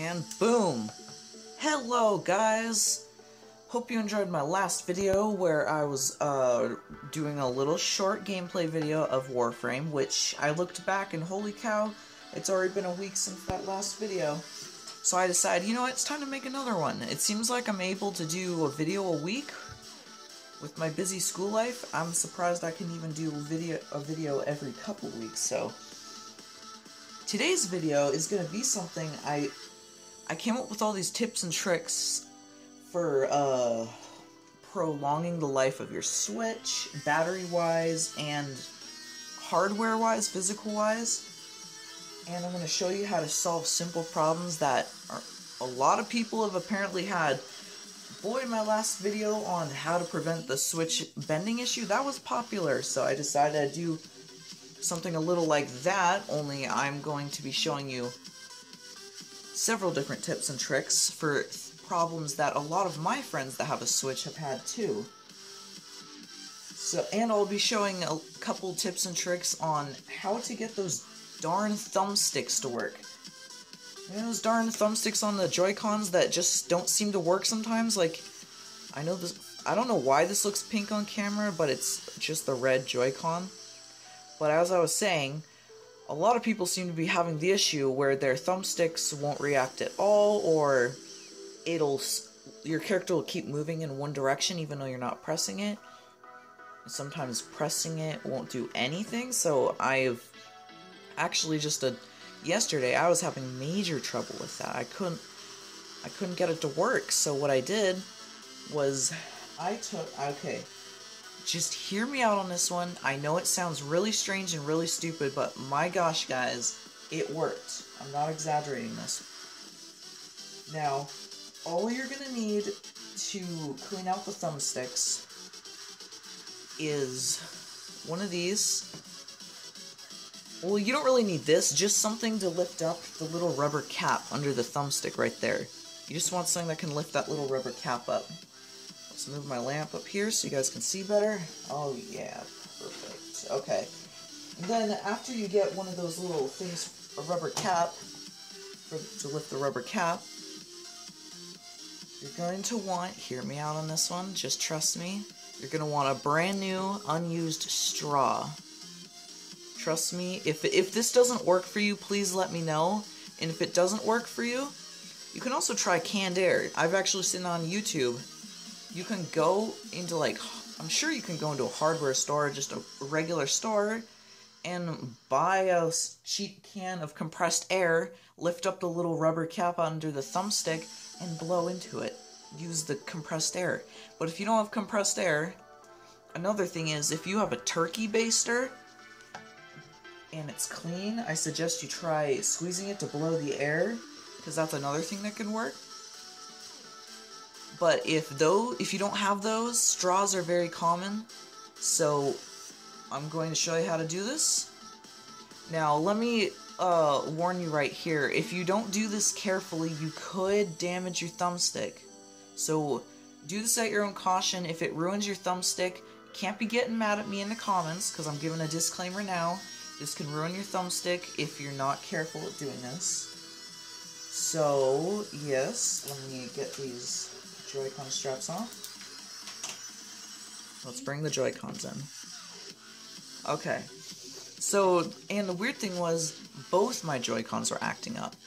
And boom! Hello guys! Hope you enjoyed my last video where I was doing a little short gameplay video of Warframe, which I looked back and holy cow, it's already been a week since that last video. So I decided, you know what, it's time to make another one. It seems like I'm able to do a video a week. With my busy school life, I'm surprised I can even do a video every couple weeks, so... Today's video is going to be something I came up with all these tips and tricks for prolonging the life of your Switch, battery-wise, and hardware-wise, physical-wise. And I'm going to show you how to solve simple problems that a lot of people have apparently had. Boy, my last video on how to prevent the Switch bending issue, that was popular, so I decided to do something a little like that, only I'm going to be showing you several different tips and tricks for problems that a lot of my friends that have a Switch have had too. So, and I'll be showing a couple tips and tricks on how to get those darn thumbsticks to work. You know those darn thumbsticks on the Joy-Cons that just don't seem to work sometimes? Like, I don't know why this looks pink on camera, but it's just the red Joy-Con. But as I was saying, a lot of people seem to be having the issue where their thumbsticks won't react at all, or your character will keep moving in one direction even though you're not pressing it. Sometimes pressing it won't do anything, so I've actually yesterday I was having major trouble with that. I couldn't get it to work, so what I did was okay. Just hear me out on this one. I know it sounds really strange and really stupid, but my gosh, guys, it worked. I'm not exaggerating this. Now, all you're gonna need to clean out the thumbsticks is one of these. Well, you don't really need this, just something to lift up the little rubber cap under the thumbstick right there. You just want something that can lift that little rubber cap up. Let's move my lamp up here so you guys can see better. Oh yeah, perfect. Okay. And then after you get one of those little things, a rubber cap, to lift the rubber cap, you're going to want, hear me out on this one, just trust me, you're going to want a brand new, unused straw. Trust me, if this doesn't work for you, please let me know. And if it doesn't work for you, you can also try canned air. I've actually seen on YouTube, you can go into, like, I'm sure you can go into a hardware store, just a regular store, and buy a cheap can of compressed air, lift up the little rubber cap under the thumbstick, and blow into it. Use the compressed air. But if you don't have compressed air, another thing is, if you have a turkey baster, and it's clean, I suggest you try squeezing it to blow the air, because that's another thing that can work. But if you don't have those, straws are very common, so I'm going to show you how to do this. Now, let me warn you right here, if you don't do this carefully, you could damage your thumbstick. So, do this at your own caution. If it ruins your thumbstick, can't be getting mad at me in the comments, because I'm giving a disclaimer now. This can ruin your thumbstick if you're not careful at doing this. So, yes, let me get these Joy-Con straps off. Let's bring the Joy-Cons in. Okay. So, and the weird thing was, both my Joy-Cons were acting up.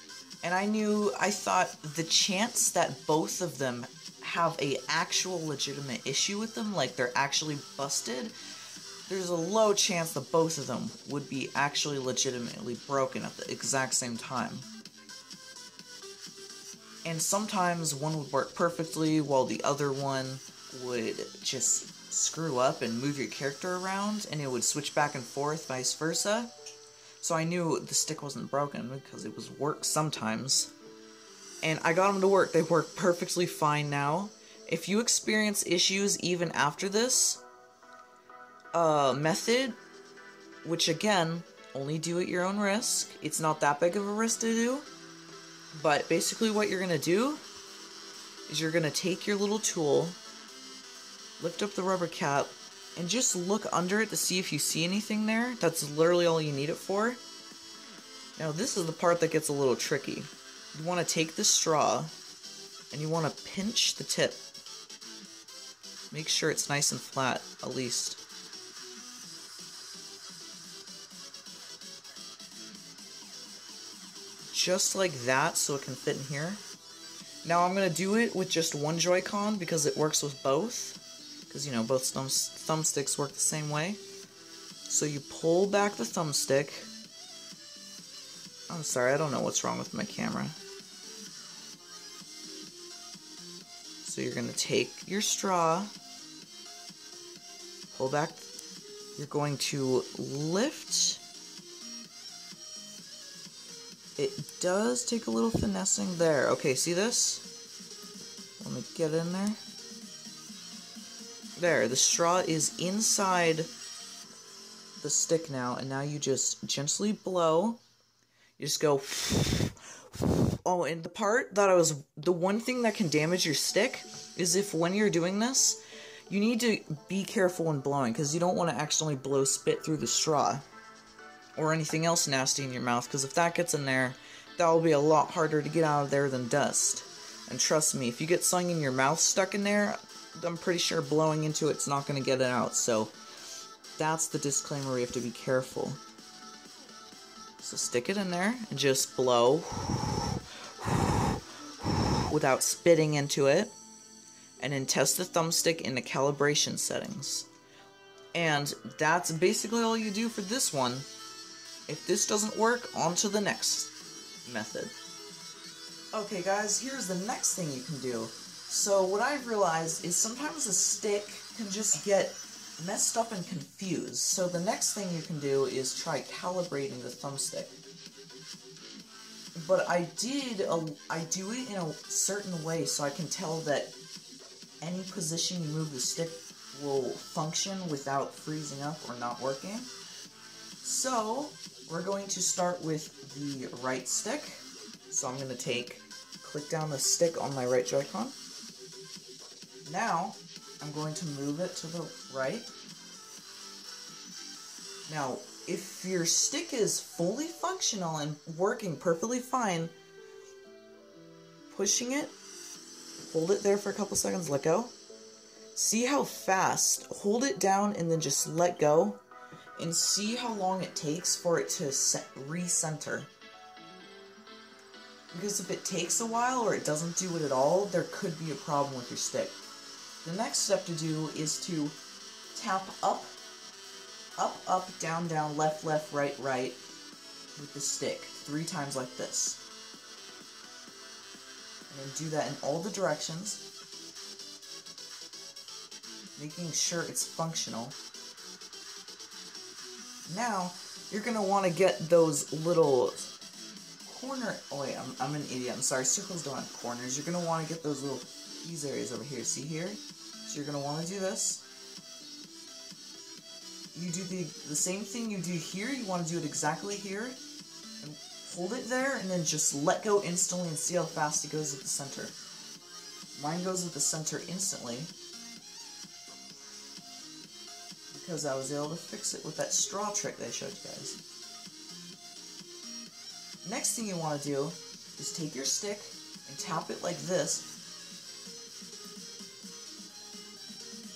And I thought the chance that both of them have a actual legitimate issue with them, like they're actually busted, there's a low chance that both of them would be actually legitimately broken at the exact same time. And sometimes one would work perfectly while the other one would just screw up and move your character around, and it would switch back and forth, vice versa. So I knew the stick wasn't broken because it was work sometimes. And I got them to work. They work perfectly fine now. If you experience issues even after this method, which again, only do at your own risk. It's not that big of a risk to do. But basically what you're going to do is you're going to take your little tool, lift up the rubber cap, and just look under it to see if you see anything there. That's literally all you need it for. Now this is the part that gets a little tricky. you want to take the straw and you want to pinch the tip. Make sure it's nice and flat, at least. Just like that, so it can fit in here. Now I'm going to do it with just one Joy-Con because it works with both. Because, you know, both thumbsticks work the same way. So you pull back the thumbstick. I'm sorry, I don't know what's wrong with my camera. So you're going to take your straw, pull back, you're going to lift. It does take a little finessing there. Okay, see this? Let me get in there. There, the straw is inside the stick now, and now you just gently blow. You just go. Oh, and the one thing that can damage your stick is if when you're doing this, you need to be careful when blowing, because you don't want to accidentally blow spit through the straw or anything else nasty in your mouth, because if that gets in there, that will be a lot harder to get out of there than dust. And trust me, if you get something in your mouth stuck in there, I'm pretty sure blowing into it's not going to get it out, so that's the disclaimer, we have to be careful. So stick it in there and just blow without spitting into it, and then test the thumbstick in the calibration settings. And that's basically all you do for this one. If this doesn't work, on to the next method. Okay guys, here's the next thing you can do. So what I've realized is sometimes a stick can just get messed up and confused. So the next thing you can do is try calibrating the thumbstick. But I do it in a certain way so I can tell that any position you move the stick will function without freezing up or not working. So we're going to start with the right stick. So I'm going to click down the stick on my right Joy-Con. Now I'm going to move it to the right. Now, if your stick is fully functional and working perfectly fine, pushing it, hold it there for a couple seconds, let go. See how fast, hold it down and then just let go, and see how long it takes for it to recenter. Because if it takes a while or it doesn't do it at all, there could be a problem with your stick. The next step to do is to tap up, up, up, down, down, left, left, right, right with the stick 3 times like this. And then do that in all the directions, making sure it's functional. Now, you're going to want to get those little corner... Oh wait, I'm an idiot, I'm sorry, circles don't have corners. You're going to want to get these areas over here, see here? So you're going to want to do this. You do the same thing you do here, you want to do it exactly here. And hold it there, and then just let go instantly and see how fast it goes at the center. Mine goes at the center instantly, because I was able to fix it with that straw trick that I showed you guys. Next thing you want to do is take your stick and tap it like this,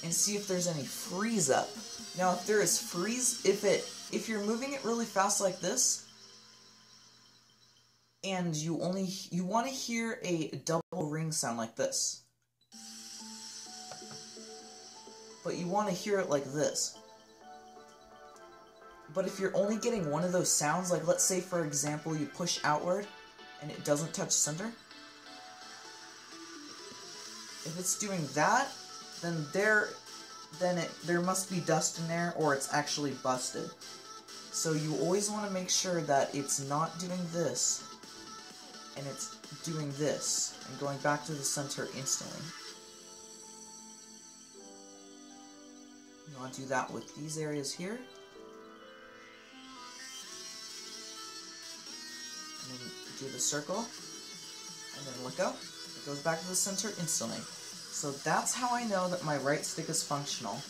and see if there's any freeze up. Now, if there is freeze, if you're moving it really fast like this, and you want to hear a double ring sound like this, but you want to hear it like this. But if you're only getting one of those sounds, like let's say for example you push outward and it doesn't touch center, if it's doing that, then there must be dust in there, or it's actually busted. So you always want to make sure that it's not doing this, and it's doing this, and going back to the center instantly. You want to do that with these areas here. And then do the circle, and then let go. It goes back to the center instantly. So that's how I know that my right stick is functional.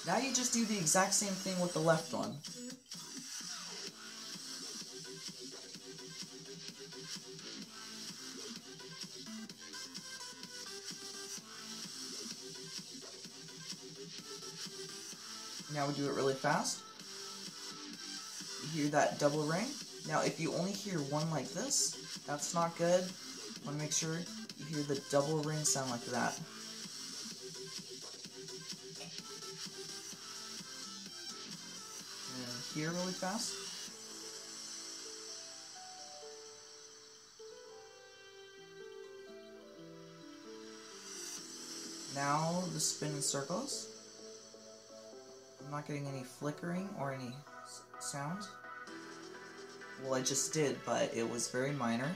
Now you just do the exact same thing with the left one. Now we do it really fast. You hear that double ring? Now if you only hear one like this, that's not good. You want to make sure you hear the double ring sound like that. And here really fast. Now the spin in circles. I'm not getting any flickering or any sound. Well, I just did, but it was very minor.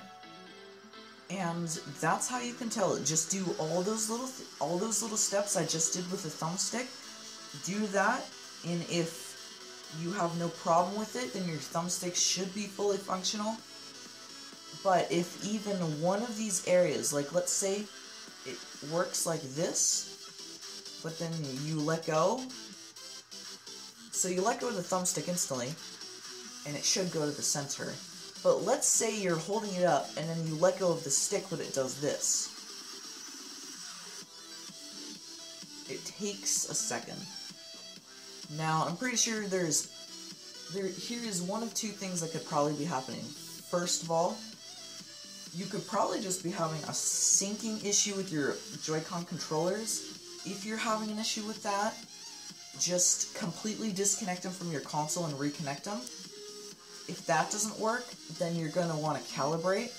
And that's how you can tell it. Just do all those little steps I just did with the thumbstick. Do that, and if you have no problem with it, then your thumbstick should be fully functional. But if even one of these areas, like let's say it works like this, but then you let go. So you let go of the thumbstick instantly, and it should go to the center. But let's say you're holding it up, and then you let go of the stick, but it does this. It takes a second. Now, I'm pretty sure here is one of two things that could probably be happening. First of all, you could probably just be having a syncing issue with your Joy-Con controllers. If you're having an issue with that, just completely disconnect them from your console and reconnect them. If that doesn't work, then you're going to want to calibrate.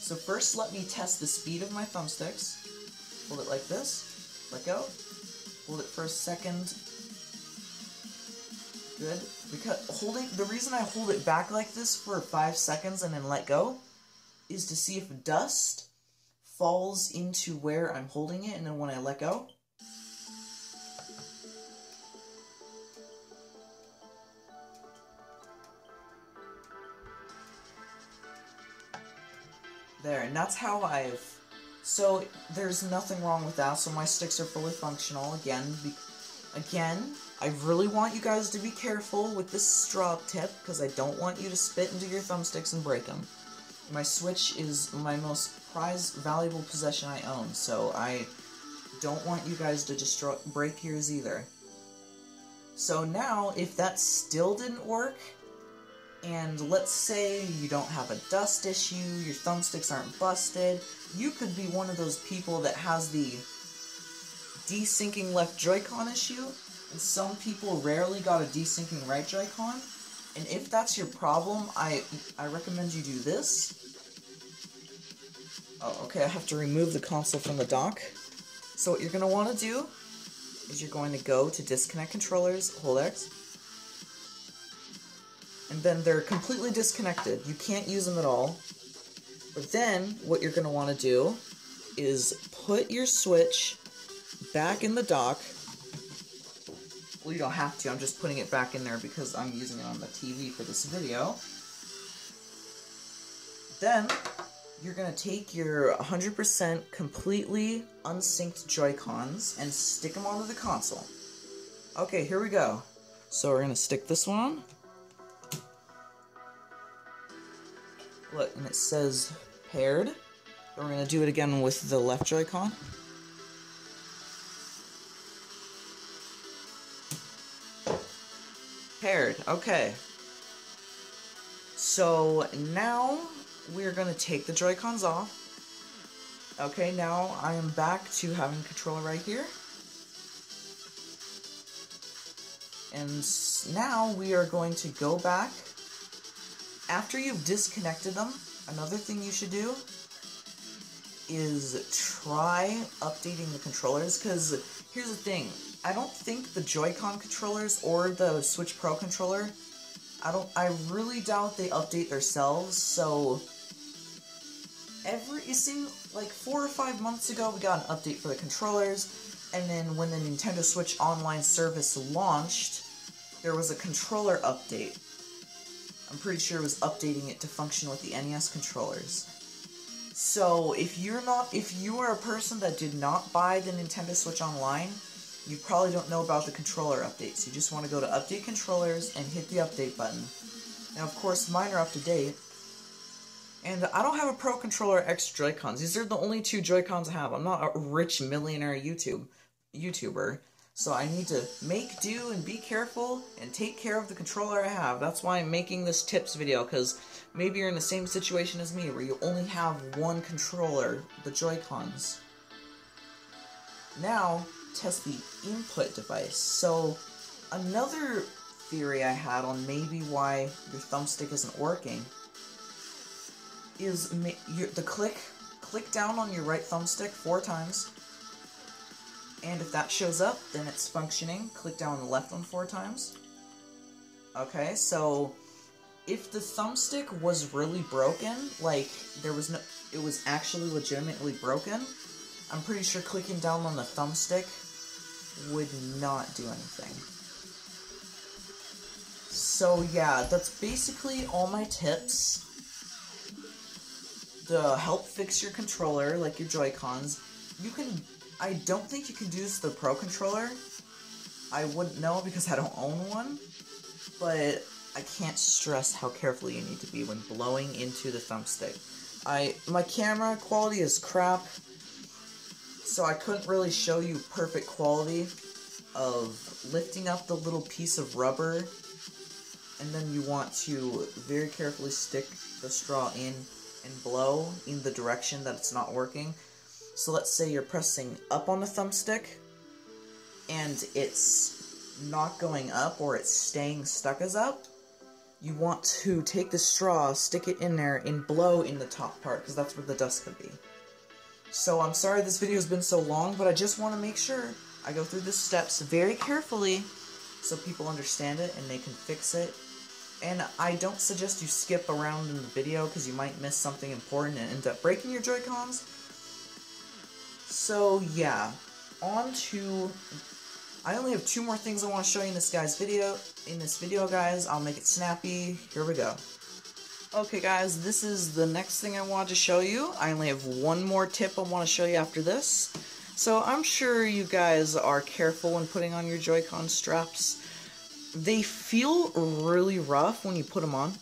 So first let me test the speed of my thumbsticks. Hold it like this, let go, hold it for a second. Good. Because the reason I hold it back like this for 5 seconds and then let go is to see if dust falls into where I'm holding it, and then when I let go, there, and that's how so there's nothing wrong with that, so my sticks are fully functional. Again, I really want you guys to be careful with this straw tip, because I don't want you to spit into your thumbsticks and break them. My Switch is my most prized, valuable possession I own, so I don't want you guys to break yours either. So now, if that still didn't work, and let's say you don't have a dust issue, your thumbsticks aren't busted, you could be one of those people that has the desyncing left Joy-Con issue, and some people rarely got a desyncing right Joy-Con. And if that's your problem, I recommend you do this. Oh, okay, I have to remove the console from the dock. So what you're going to want to do is you're going to go to disconnect controllers, hold X, and then they're completely disconnected. You can't use them at all. But then, what you're going to want to do is put your Switch back in the dock. Well, you don't have to, I'm just putting it back in there because I'm using it on the TV for this video. Then, you're going to take your 100% completely unsynced Joy-Cons and stick them onto the console. Okay, here we go. So we're going to stick this one on. Look, and it says paired. Then we're going to do it again with the left Joy-Con. Paired, okay. So now we're going to take the Joy-Cons off. Okay, now I am back to having the controller right here. And now we are going to go back. After you've disconnected them, another thing you should do is try updating the controllers, because here's the thing, I don't think the Joy-Con controllers or the Switch Pro controller, I really doubt they update themselves. So it seemed like 4 or 5 months ago we got an update for the controllers, and then when the Nintendo Switch Online service launched, there was a controller update. I'm pretty sure it was updating it to function with the NES controllers. So if you are a person that did not buy the Nintendo Switch Online, you probably don't know about the controller updates. You just want to go to Update Controllers and hit the update button. Now, of course, mine are up to date. And I don't have a Pro Controller X Joy-Cons. These are the only 2 Joy-Cons I have. I'm not a rich millionaire YouTuber. So I need to make do and be careful and take care of the controller I have. That's why I'm making this tips video, because maybe you're in the same situation as me, where you only have one controller, the Joy-Cons. Now, test the input device. So, another theory I had on maybe why your thumbstick isn't working is click down on your right thumbstick 4 times, and if that shows up, then it's functioning. Click down on the left one 4 times. Okay, so if the thumbstick was really broken, like it was actually legitimately broken, I'm pretty sure clicking down on the thumbstick would not do anything. So yeah, that's basically all my tips to help fix your controller, like your Joy-Cons. I don't think you can do this with the Pro Controller. I wouldn't know because I don't own one, but I can't stress how careful you need to be when blowing into the thumbstick. My camera quality is crap, so I couldn't really show you perfect quality of lifting up the little piece of rubber, and then you want to very carefully stick the straw in and blow in the direction that it's not working. So let's say you're pressing up on the thumbstick, and it's not going up, or it's staying stuck as up. You want to take the straw, stick it in there, and blow in the top part, because that's where the dust could be. So I'm sorry this video has been so long, but I just want to make sure I go through the steps very carefully so people understand it and they can fix it. And I don't suggest you skip around in the video, because you might miss something important and end up breaking your Joy-Cons. So yeah, I only have 2 more things I want to show you in this video, guys. I'll make it snappy. Here we go. Okay guys, this is the next thing I wanted to show you. I only have 1 more tip I want to show you after this. So I'm sure you guys are careful when putting on your Joy-Con straps. They feel really rough when you put them on.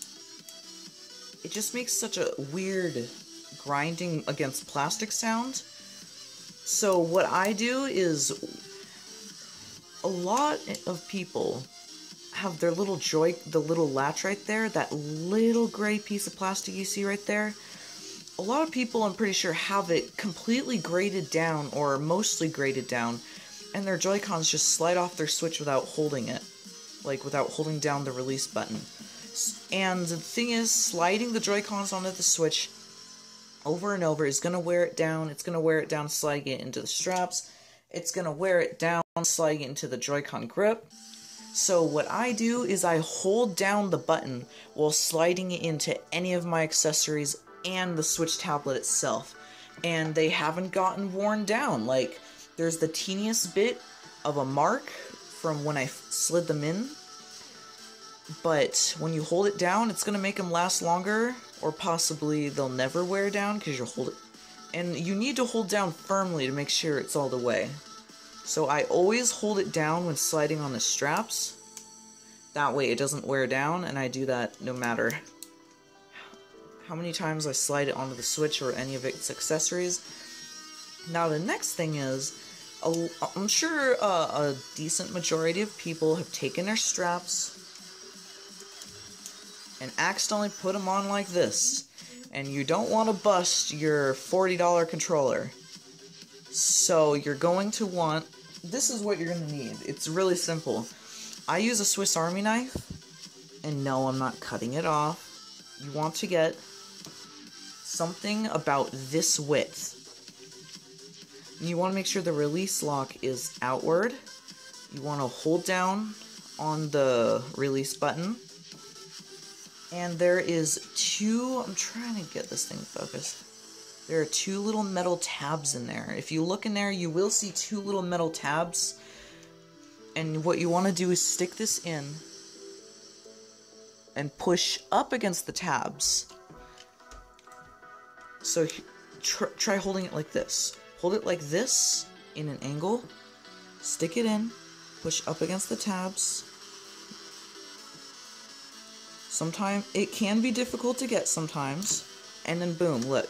It just makes such a weird grinding against plastic sound. So what I do is, a lot of people have their little the little latch right there, that little gray piece of plastic you see right there. A lot of people, I'm pretty sure, have it completely graded down, or mostly graded down, and their Joy-Cons just slide off their Switch without holding it. Like, without holding down the release button. And the thing is, sliding the Joy-Cons onto the Switch over and over is going to wear it down. It's going to wear it down, sliding it into the straps. It's going to wear it down, sliding it into the Joy-Con grip. So what I do is I hold down the button while sliding it into any of my accessories and the Switch tablet itself. And they haven't gotten worn down. Like, there's the teeniest bit of a mark from when I slid them in. But when you hold it down, it's going to make them last longer, or possibly they'll never wear down because you hold it. And you need to hold down firmly to make sure it's all the way. So I always hold it down when sliding on the straps. That way it doesn't wear down, and I do that no matter how many times I slide it onto the Switch or any of its accessories. Now the next thing is, I'm sure a decent majority of people have taken their straps and accidentally put them on like this, and you don't want to bust your $40 controller. So you're going to want, this is what you're going to need. It's really simple. I use a Swiss Army knife, and no, I'm not cutting it off. You want to get something about this width. And you want to make sure the release lock is outward. You want to hold down on the release button. And there is 2, I'm trying to get this thing focused. There are 2 little metal tabs in there. If you look in there, you will see 2 little metal tabs. And what you want to do is stick this in and push up against the tabs. So try holding it like this. Hold it like this in an angle. Stick it in. Push up against the tabs. Sometimes it can be difficult to get sometimes. And then boom, look.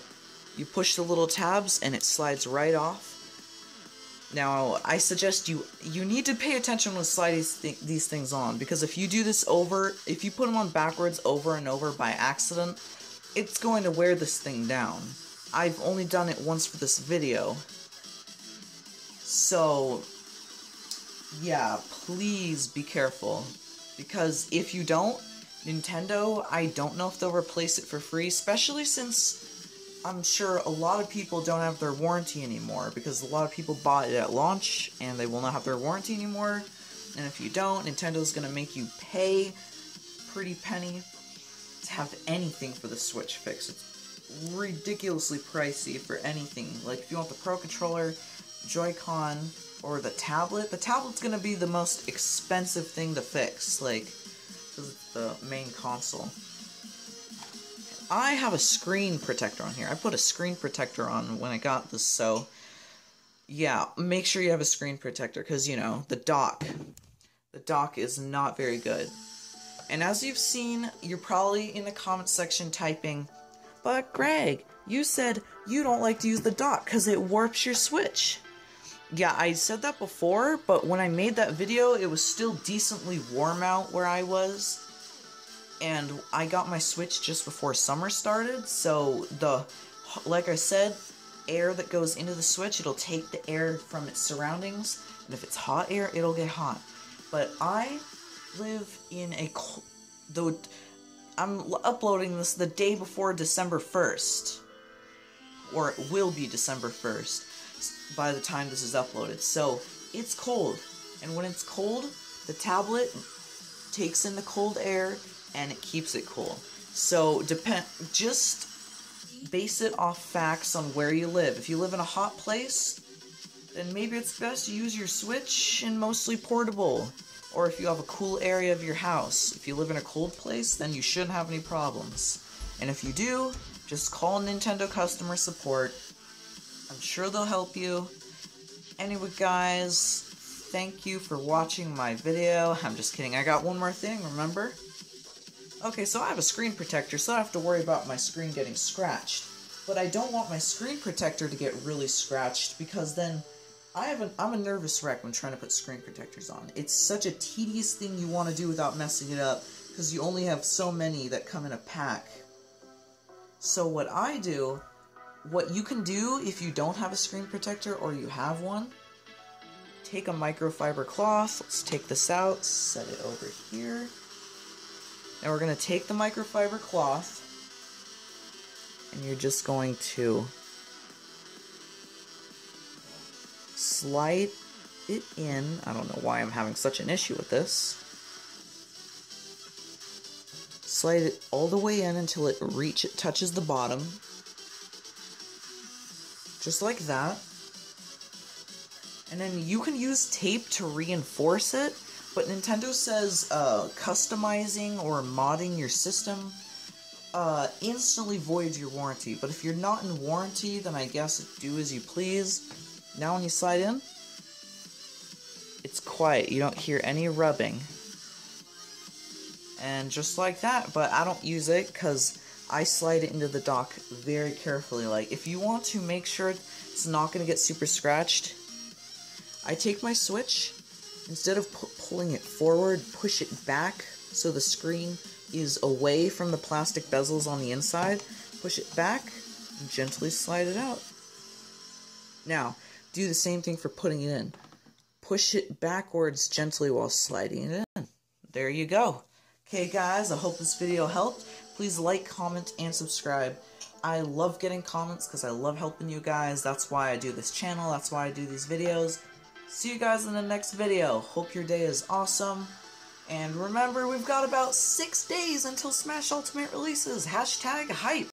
You push the little tabs and it slides right off. Now, I suggest you need to pay attention when sliding these things on, because if you do this if you put them on backwards over and over by accident, it's going to wear this thing down. I've only done it once for this video. So, yeah, please be careful, because if you don't, Nintendo, I don't know if they'll replace it for free, especially since I'm sure a lot of people don't have their warranty anymore, because a lot of people bought it at launch, and they will not have their warranty anymore. And if you don't, Nintendo's gonna make you pay a pretty penny to have anything for the Switch fixed. It's ridiculously pricey for anything. Like, if you want the Pro Controller, Joycon, or the tablet's gonna be the most expensive thing to fix, like, because it's the main console. I have a screen protector on here. I put a screen protector on when I got this, so yeah, make sure you have a screen protector, because, you know, the dock is not very good. And as you've seen, you're probably in the comment section typing, "But Greg, you said you don't like to use the dock because it warps your Switch." Yeah, I said that before, but when I made that video, it was still decently warm out where I was. And I got my Switch just before summer started, so like I said, air that goes into the Switch, it'll take the air from its surroundings, and if it's hot air, it'll get hot. But I live in I'm uploading this the day before December 1st, or it will be December 1st by the time this is uploaded, so it's cold, and when it's cold, the tablet takes in the cold air, and it keeps it cool. So just base it off facts on where you live. If you live in a hot place, then maybe it's best to use your Switch in mostly portable. Or if you have a cool area of your house. If you live in a cold place, then you shouldn't have any problems. And if you do, just call Nintendo customer support. I'm sure they'll help you. Anyway, guys, thank you for watching my video. I'm just kidding. I got one more thing, remember? Okay, so I have a screen protector, so I don't have to worry about my screen getting scratched. But I don't want my screen protector to get really scratched, because then I'm a nervous wreck when trying to put screen protectors on. It's such a tedious thing you want to do without messing it up, because you only have so many that come in a pack. So what you can do if you don't have a screen protector or you have one, take a microfiber cloth. Let's take this out, set it over here. Now we're going to take the microfiber cloth, and you're just going to slide it in. I don't know why I'm having such an issue with this. Slide it all the way in until it touches the bottom. Just like that. And then you can use tape to reinforce it. But Nintendo says customizing or modding your system instantly voids your warranty. But if you're not in warranty, then I guess do as you please. Now when you slide in, it's quiet. You don't hear any rubbing. And just like that, but I don't use it because I slide it into the dock very carefully. Like, if you want to make sure it's not going to get super scratched, I take my Switch, instead of pulling it forward, push it back so the screen is away from the plastic bezels on the inside. Push it back and gently slide it out. Now, do the same thing for putting it in. Push it backwards gently while sliding it in. There you go. Okay guys, I hope this video helped. Please like, comment, and subscribe. I love getting comments because I love helping you guys. That's why I do this channel. That's why I do these videos. See you guys in the next video. Hope your day is awesome. And remember, we've got about 6 days until Smash Ultimate releases. #hype.